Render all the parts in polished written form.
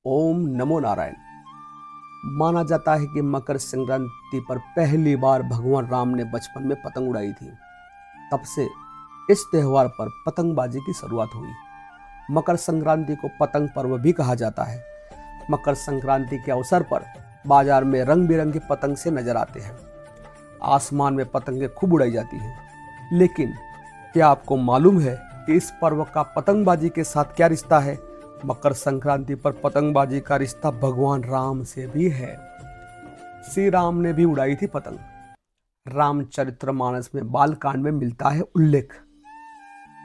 ओम नमो नारायण। माना जाता है कि मकर संक्रांति पर पहली बार भगवान राम ने बचपन में पतंग उड़ाई थी। तब से इस त्योहार पर पतंगबाजी की शुरुआत हुई। मकर संक्रांति को पतंग पर्व भी कहा जाता है। मकर संक्रांति के अवसर पर बाजार में रंग बिरंगे पतंग से नजर आते हैं। आसमान में पतंगें खूब उड़ाई जाती हैं। लेकिन क्या आपको मालूम है कि इस पर्व का पतंगबाजी के साथ क्या रिश्ता है? मकर संक्रांति पर पतंगबाजी का रिश्ता भगवान राम से भी है। श्री राम ने भी उड़ाई थी पतंग। रामचरितमानस में बालकांड में मिलता है उल्लेख।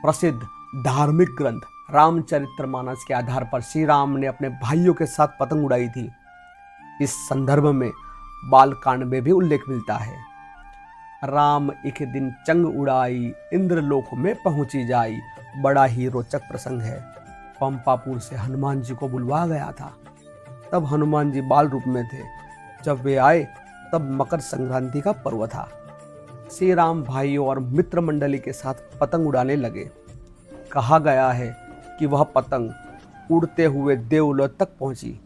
प्रसिद्ध धार्मिक ग्रंथ रामचरितमानस के आधार पर श्री राम ने अपने भाइयों के साथ पतंग उड़ाई थी। इस संदर्भ में बालकांड में भी उल्लेख मिलता है। राम एक दिन चंग उड़ाई, इंद्रलोक में पहुंची जाई, बड़ा ही रोचक प्रसंग है। पंपापुर से हनुमान जी को बुलवा गया था। तब हनुमान जी बाल रूप में थे। जब वे आए तब मकर संक्रांति का पर्व था। श्री राम भाइयों और मित्र मंडली के साथ पतंग उड़ाने लगे। कहा गया है कि वह पतंग उड़ते हुए देवलोक तक पहुंची।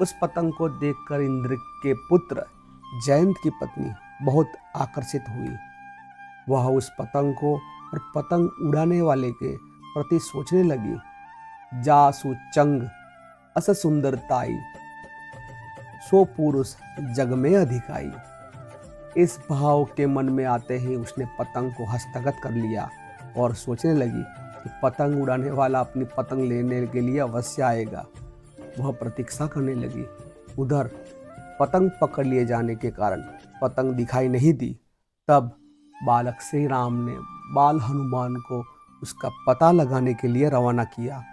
उस पतंग को देखकर इंद्र के पुत्र जयंत की पत्नी बहुत आकर्षित हुई। वह उस पतंग को और पतंग उड़ाने वाले के प्रति सोचने लगी। जासु चंग अस सुंदरताई, सो पुरुष जग में अधिकाई। इस भाव के मन में आते ही उसने पतंग को हस्तगत कर लिया और सोचने लगी कि पतंग उड़ाने वाला अपनी पतंग लेने के लिए अवश्य आएगा। वह प्रतीक्षा करने लगी। उधर पतंग पकड़ लिए जाने के कारण पतंग दिखाई नहीं दी। तब बालक श्री राम ने बाल हनुमान को उसका पता लगाने के लिए रवाना किया।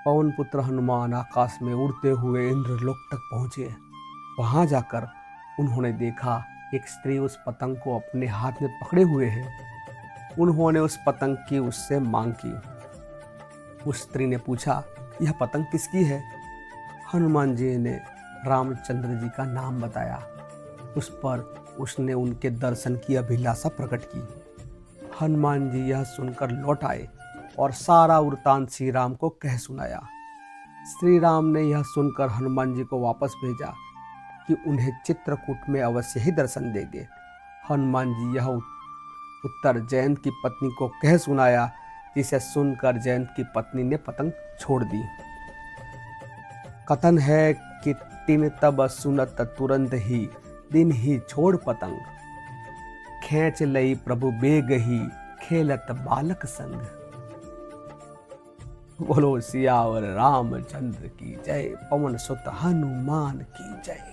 पवन पुत्र हनुमान आकाश में उड़ते हुए इंद्रलोक तक पहुंचे। वहां जाकर उन्होंने देखा एक स्त्री उस पतंग को अपने हाथ में पकड़े हुए है। उन्होंने उस पतंग की उससे मांग की। उस स्त्री ने पूछा, यह पतंग किसकी है? हनुमान जी ने रामचंद्र जी का नाम बताया। उस पर उसने उनके दर्शन की अभिलाषा प्रकट की। हनुमान जी यह सुनकर लौट आए और सारा वृतांत श्री राम को कह सुनाया। श्री राम ने यह सुनकर हनुमान जी को वापस भेजा कि उन्हें चित्रकूट में अवश्य ही दर्शन देंगे। हनुमान जी यह उत्तर जयंत की पत्नी को कह सुनाया, जिसे सुनकर जयंत की पत्नी ने पतंग छोड़ दी। कथन है कि तिन तब सुनत तुरंत ही, दिन ही छोड़ पतंग, खींच लई प्रभु बेग ही, खेलत बालक संग। बोलो सियावर रामचंद्र की जय, पवन सुत हनुमान की जय।